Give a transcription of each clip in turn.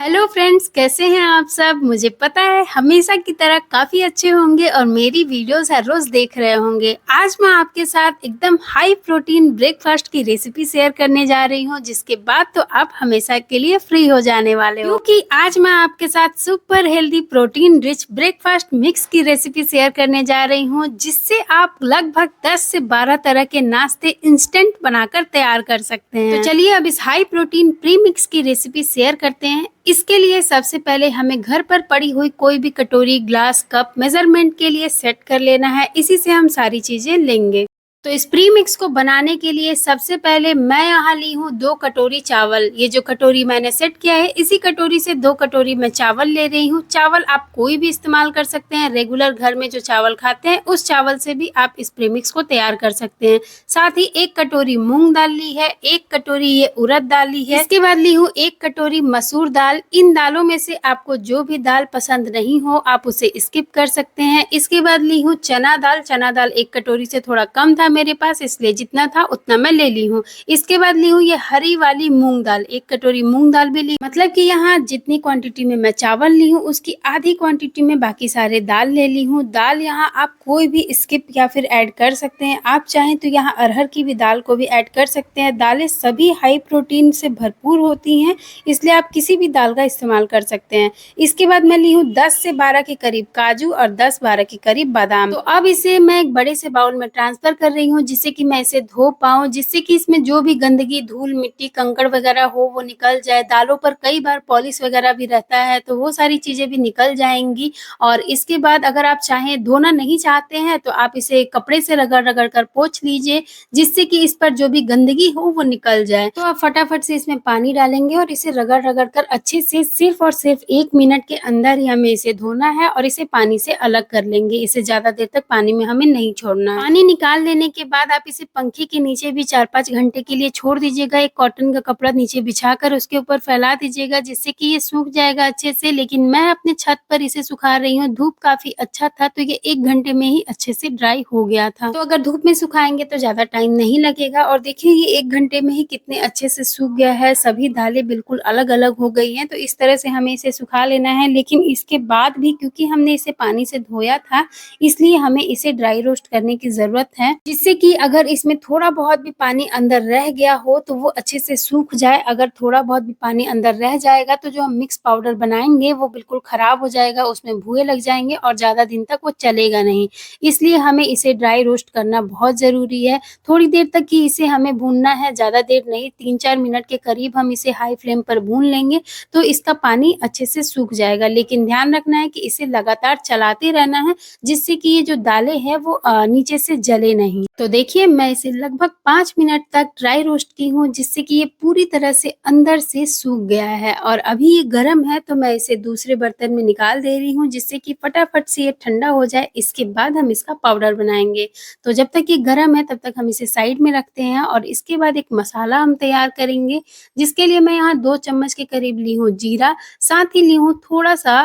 Hello friends, कैसे हैं आप सब। मुझे पता है हमेशा की तरह काफ़ी अच्छे होंगे और मेरी वीडियोस हर रोज़ देख रहे होंगे। आज मैं आपके साथ एकदम हाई प्रोटीन ब्रेकफास्ट की रेसिपी शेयर करने जा रही हूं, जिसके बाद तो आप हमेशा के लिए फ्री हो जाने वाले हो, क्योंकि आज मैं आपके साथ super healthy protein rich breakfast mix की रेसिपी शेयर करने जा रही हूँ, जिससे आप लगभग 10 से 12 तरह के नाश्ते इंस्टेंट बनाकर तैयार कर सकते हैं। तो चलिए अब इस हाई प्रोटीन प्री मिक्स की रेसिपी शेयर करते हैं। इसके लिए सबसे पहले हमें घर पर पड़ी हुई कोई भी कटोरी, ग्लास, कप मेजरमेंट के लिए सेट कर लेना है। इसी से हम सारी चीजें लेंगे। तो इस प्री मिक्स को बनाने के लिए सबसे पहले मैं यहाँ ली हूँ 2 कटोरी चावल। ये जो कटोरी मैंने सेट किया है, इसी कटोरी से 2 कटोरी मैं चावल ले रही हूँ। चावल आप कोई भी इस्तेमाल कर सकते हैं। रेगुलर घर में जो चावल खाते हैं उस चावल से भी आप इस प्री मिक्स को तैयार कर सकते हैं। साथ ही 1 कटोरी मूंग दाल ली है, 1 कटोरी ये उड़द दाल ली है। इसके बाद ली हूँ 1 कटोरी मसूर दाल। इन दालों में से आपको जो भी दाल पसंद नहीं हो आप उसे स्किप कर सकते हैं। इसके बाद ली हूँ चना दाल। चना दाल 1 कटोरी से थोड़ा कम था मेरे पास, इसलिए जितना था उतना मैं ले ली हूँ। इसके बाद ली हूँ ये हरी वाली मूंग दाल। 1 कटोरी मूंग दाल भी ली, मतलब कि यहाँ जितनी क्वांटिटी में मैं चावल ली हूँ उसकी आधी क्वांटिटी में बाकी सारे दाल ले ली हूँ। दाल यहाँ आप कोई भी स्किप या फिर ऐड कर सकते हैं। आप चाहें तो यहाँ अरहर की भी दाल को भी ऐड कर सकते हैं। दालें सभी हाई प्रोटीन से भरपूर होती हैं, इसलिए आप किसी भी दाल का इस्तेमाल कर सकते हैं। इसके बाद मैं ली हूँ 10 से 12 के करीब काजू और 10-12 के करीब बादाम। तो अब इसे मैं एक बड़े से बाउल में ट्रांसफर कर रही हूँ, जिससे कि मैं इसे धो पाऊँ, जिससे कि इसमें जो भी गंदगी, धूल, मिट्टी, कंकड़ वगैरह हो वो निकल जाए। दालों पर कई बार पॉलिश वगैरह भी रहता है, तो वो सारी चीजें भी निकल जाएंगी। और इसके बाद अगर आप चाहें, धोना नहीं चाहते हैं तो आप इसे कपड़े से रगड़ रगड़ कर पोंछ लीजिए, जिससे कि इस पर जो भी गंदगी हो वो निकल जाए। तो आप फटाफट से इसमें पानी डालेंगे और इसे रगड़ रगड़ कर अच्छे से सिर्फ और सिर्फ 1 मिनट के अंदर ही हमें इसे धोना है और इसे पानी से अलग कर लेंगे। इसे ज्यादा देर तक पानी में हमें नहीं छोड़ना है। पानी निकाल लेने के बाद आप इसे पंखे के नीचे भी 4-5 घंटे के लिए छोड़ दीजिएगा। एक कॉटन का कपड़ा नीचे बिछाकर उसके ऊपर फैला दीजिएगा, जिससे कि ये सूख जाएगा अच्छे से। लेकिन मैं अपने छत पर इसे सुखा रही हूँ। धूप काफी अच्छा था तो ये 1 घंटे में ही अच्छे से ड्राई हो गया था। तो अगर धूप में सुखाएंगे तो ज्यादा टाइम नहीं लगेगा। और देखिए ये 1 घंटे में ही कितने अच्छे से सूख गया है। सभी दालें बिल्कुल अलग अलग हो गई हैं। तो इस तरह से हमें इसे सुखा लेना है। लेकिन इसके बाद भी क्योंकि हमने इसे पानी से धोया था, इसलिए हमें इसे ड्राई रोस्ट करने की जरूरत है, जिससे कि अगर इसमें थोड़ा बहुत भी पानी अंदर रह गया हो तो वो अच्छे से सूख जाए। अगर थोड़ा बहुत भी पानी अंदर रह जाएगा तो जो हम मिक्स पाउडर बनाएंगे वो बिल्कुल खराब हो जाएगा, उसमें भूए लग जाएंगे और ज्यादा दिन तक वो चलेगा नहीं। इसलिए हमें इसे ड्राई रोस्ट करना बहुत जरूरी है। थोड़ी देर तक ही इसे हमें भूनना है, ज्यादा देर नहीं। 3-4 मिनट के करीब हम इसे हाई फ्लेम पर भून लेंगे तो इसका पानी अच्छे से सूख जाएगा। लेकिन ध्यान रखना है कि इसे लगातार चलाते रहना है, जिससे कि ये जो दालें हैं वो नीचे से जले नहीं। तो देखिए मैं इसे लगभग 5 मिनट तक ड्राई रोस्ट की हूँ, जिससे कि ये पूरी तरह से अंदर से सूख गया है। और अभी ये गर्म है तो मैं इसे दूसरे बर्तन में निकाल दे रही हूँ, जिससे कि फटाफट से ये ठंडा हो जाए। इसके बाद हम इसका पाउडर बनाएंगे। तो जब तक ये गर्म है तब तक हम इसे साइड में रखते हैं और इसके बाद एक मसाला हम तैयार करेंगे, जिसके लिए मैं यहाँ 2 चम्मच के करीब ली हूँ जीरा। साथ ही ली हूँ थोड़ा सा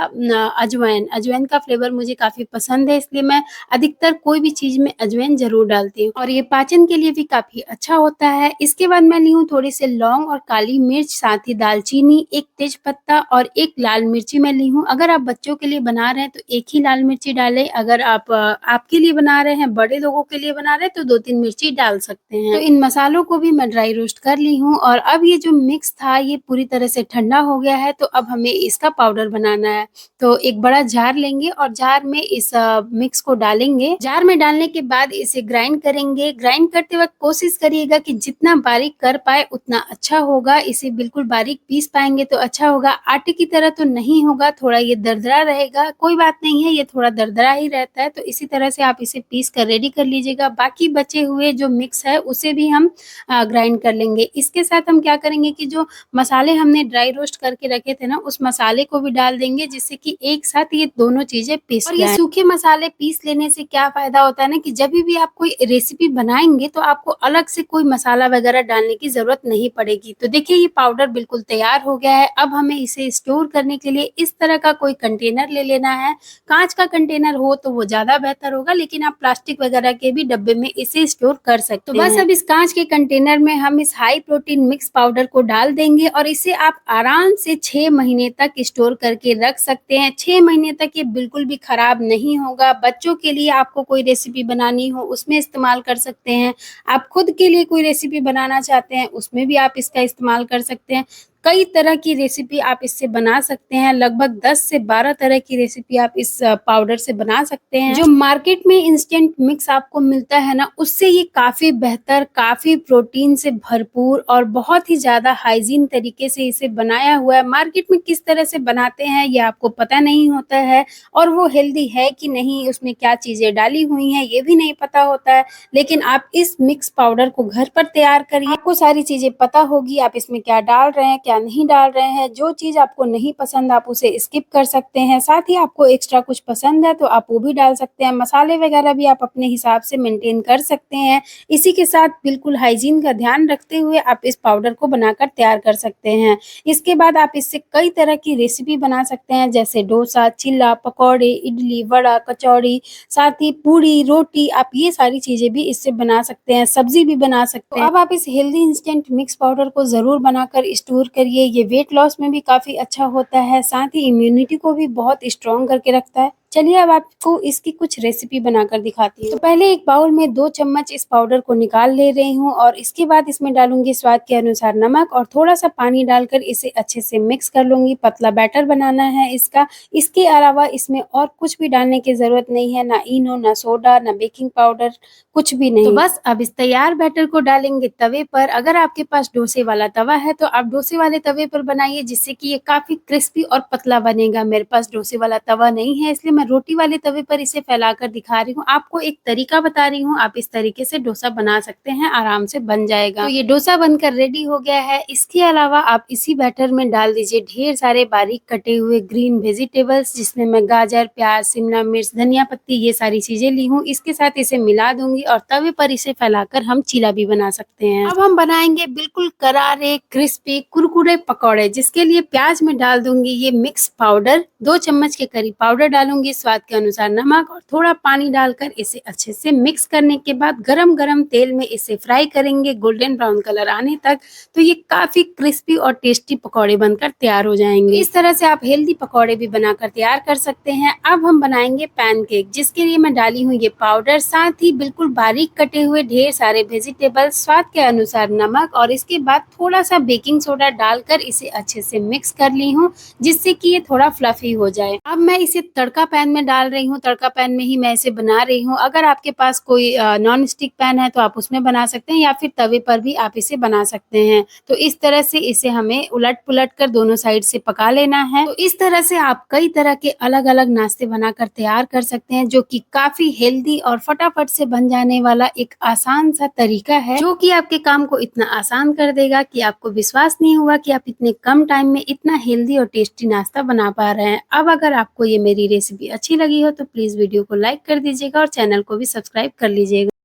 अजवाइन। अजवाइन का फ्लेवर मुझे काफी पसंद है, इसलिए मैं अधिकतर कोई भी चीज में अजवाइन जरूर डालती हूँ और ये पाचन के लिए भी काफी अच्छा होता है। इसके बाद मैं ली हूँ थोड़ी से लौंग और काली मिर्च, साथ ही दालचीनी, 1 तेज पत्ता और 1 लाल मिर्ची मैं ली हूँ। अगर आप बच्चों के लिए बना रहे हैं तो 1 ही लाल मिर्ची डालें। अगर आप आपके लिए बना रहे हैं, बड़े लोगों के लिए बना रहे हैं तो 2-3 मिर्ची डाल सकते हैं। तो इन मसालों को भी मैं ड्राई रोस्ट कर ली हूँ और अब ये जो मिक्स था ये पूरी तरह से ठंडा हो गया है। तो अब हमें इसका पाउडर बनाना है। तो एक बड़ा जार लेंगे और जार में इस मिक्स को डालेंगे। जार में डालने के बाद इसे ग्राइंड करेंगे। ग्राइंड करते वक्त कोशिश करिएगा कि जितना बारीक कर पाए उतना अच्छा होगा। इसे बिल्कुल बारीक पीस पाएंगे तो अच्छा होगा। आटे की तरह तो नहीं होगा, थोड़ा ये दरदरा रहेगा। कोई बात नहीं है, ये थोड़ा दरदरा ही रहता है। तो इसी तरह से आप इसे पीस कर रेडी कर लीजिएगा। बाकी बचे हुए जो मिक्स है उसे भी हम ग्राइंड कर लेंगे। इसके साथ हम क्या करेंगे कि जो मसाले हमने ड्राई रोस्ट करके रखे थे ना, उस मसाले को भी डाल देंगे, जिससे कि एक साथ ये दोनों चीजें पीस जाए। और ये सूखे मसाले पीस लेने से क्या फायदा होता है ना कि जब भी आप कोई रेसिपी बनाएँगे तो आपको अलग से कोई मसाला वगैरह डालने की ज़रूरत नहीं पड़ेगी। तो देखिए ये पाउडर बिल्कुल तैयार हो गया है। अब हमें इसे स्टोर करने के लिए इस तरह का कोई कंटेनर ले लेना है। काँच का कंटेनर हो तो वो ज़्यादा बेहतर होगा, लेकिन आप प्लास्टिक वगैरह के भी डब्बे में इसे स्टोर कर सकते हैं। तो बस अब इस काँच के कंटेनर में हम इस हाई प्रोटीन मिक्स पाउडर को डाल देंगे और इसे आप आराम से 6 महीने तक स्टोर करके रख सकते हैं। 6 महीने तक ये बिल्कुल भी खराब नहीं होगा। बच्चों के लिए आपको कोई रेसिपी बनानी हो उसमें इस्तेमाल कर सकते हैं। आप खुद के लिए कोई रेसिपी बनाना चाहते हैं उसमें भी आप इसका इस्तेमाल कर सकते हैं। कई तरह की रेसिपी आप इससे बना सकते हैं। लगभग 10 से 12 तरह की रेसिपी आप इस पाउडर से बना सकते हैं। जो मार्केट में इंस्टेंट मिक्स आपको मिलता है ना, उससे ये काफ़ी बेहतर, काफ़ी प्रोटीन से भरपूर और बहुत ही ज़्यादा हाइजीन तरीके से इसे बनाया हुआ है। मार्केट में किस तरह से बनाते हैं ये आपको पता नहीं होता है और वो हेल्दी है कि नहीं, उसमें क्या चीज़ें डाली हुई हैं ये भी नहीं पता होता है। लेकिन आप इस मिक्स पाउडर को घर पर तैयार करिए, आपको सारी चीज़ें पता होगी, आप इसमें क्या डाल रहे हैं, क्या नहीं डाल रहे हैं। जो चीज़ आपको नहीं पसंद आप उसे स्किप कर सकते हैं। साथ ही आपको एक्स्ट्रा कुछ पसंद है तो आप वो भी डाल सकते हैं। मसाले वगैरह भी आप अपने हिसाब से मेंटेन कर सकते हैं। इसी के साथ बिल्कुल हाइजीन का ध्यान रखते हुए आप इस पाउडर को बनाकर तैयार कर सकते हैं। इसके बाद आप इससे कई तरह की रेसिपी बना सकते हैं, जैसे डोसा, चिल्ला, पकौड़े, इडली, वड़ा, कचौड़ी, साथ ही पूड़ी, रोटी, आप ये सारी चीज़ें भी इससे बना सकते हैं, सब्ज़ी भी बना सकते हैं। अब आप इस हेल्दी इंस्टेंट मिक्स पाउडर को ज़रूर बनाकर स्टोर करिए। ये वेट लॉस में भी काफ़ी अच्छा होता है, साथ ही इम्यूनिटी को भी बहुत स्ट्रॉन्ग करके रखता है। चलिए अब आपको इसकी कुछ रेसिपी बनाकर दिखाती हूँ। तो पहले एक बाउल में 2 चम्मच इस पाउडर को निकाल ले रही हूँ और इसके बाद इसमें डालूँगी स्वाद के अनुसार नमक और थोड़ा-सा पानी डालकर इसे अच्छे से मिक्स कर लूँगी। पतला बैटर बनाना है इसका। इसके अलावा इसमें और कुछ भी डालने की ज़रूरत नहीं है, ना इनो, ना सोडा, ना बेकिंग पाउडर, कुछ भी नहीं। तो बस अब इस तैयार बैटर को डालेंगे तवे पर। अगर आपके पास डोसे वाला तवा है तो आप डोसे वाले तवे पर बनाइए, जिससे कि ये काफ़ी क्रिस्पी और पतला बनेगा। मेरे पास डोसे वाला तवा नहीं है, इसलिए मैं रोटी वाले तवे पर इसे फैलाकर दिखा रही हूँ। आपको एक तरीका बता रही हूँ, आप इस तरीके से डोसा बना सकते हैं, आराम से बन जाएगा। तो ये डोसा बनकर रेडी हो गया है। इसके अलावा आप इसी बैटर में डाल दीजिए ढेर सारे बारीक कटे हुए ग्रीन वेजिटेबल्स, जिसमें मैं गाजर, प्याज, शिमला मिर्च, धनिया पत्ती ये सारी चीज़ें ली हूँ। इसके साथ इसे मिला दूँगी और तवे पर इसे फैलाकर हम चीला भी बना सकते हैं। अब हम बनाएँगे बिल्कुल करारे, क्रिस्पी, कुरकुरे पकौड़े, जिसके लिए प्याज में डाल दूँगी ये मिक्स पाउडर। 2 चम्मच के करीब पाउडर डालूँगी, स्वाद के अनुसार नमक और थोड़ा पानी डालकर इसे अच्छे से मिक्स करने के बाद गरम-गरम तेल में इसे फ्राई करेंगे गोल्डन ब्राउन कलर आने तक। तो ये काफ़ी क्रिस्पी और टेस्टी पकौड़े बनकर तैयार हो जाएँगे। इस तरह से आप हेल्दी पकौड़े भी बनाकर तैयार कर सकते हैं। अब हम बनाएँगे पैनकेक, जिसके लिए मैं डाली हूँ ये पाउडर, साथ ही बिल्कुल बारीक कटे हुए ढेर सारे वेजिटेबल्स, स्वाद के अनुसार नमक और इसके बाद थोड़ा-सा बेकिंग सोडा डालकर इसे अच्छे से मिक्स कर ली हूँ, जिससे कि ये थोड़ा फ्लफी हो जाए। अब मैं इसे तड़का पैन में डाल रही हूँ, तड़का पैन में ही मैं इसे बना रही हूँ। अगर आपके पास कोई नॉन स्टिक पैन है तो आप उसमें बना सकते हैं या फिर तवे पर भी आप इसे बना सकते हैं। तो इस तरह से इसे हमें उलट-पुलट कर दोनों साइड से पका लेना है। तो इस तरह से आप कई तरह के अलग-अलग नाश्ते बनाकर तैयार कर सकते हैं, जो कि काफ़ी हेल्दी और फटाफट से बन जाने वाला एक आसान सा तरीका है, जो कि आपके काम को इतना आसान कर देगा कि आपको विश्वास नहीं होगा कि आप इतने कम टाइम में इतना हेल्दी और टेस्टी नाश्ता बना पा रहे हैं। अब अगर आपको ये मेरी रेसिपी अच्छी लगी हो तो प्लीज़ वीडियो को लाइक कर दीजिएगा और चैनल को भी सब्सक्राइब कर लीजिएगा।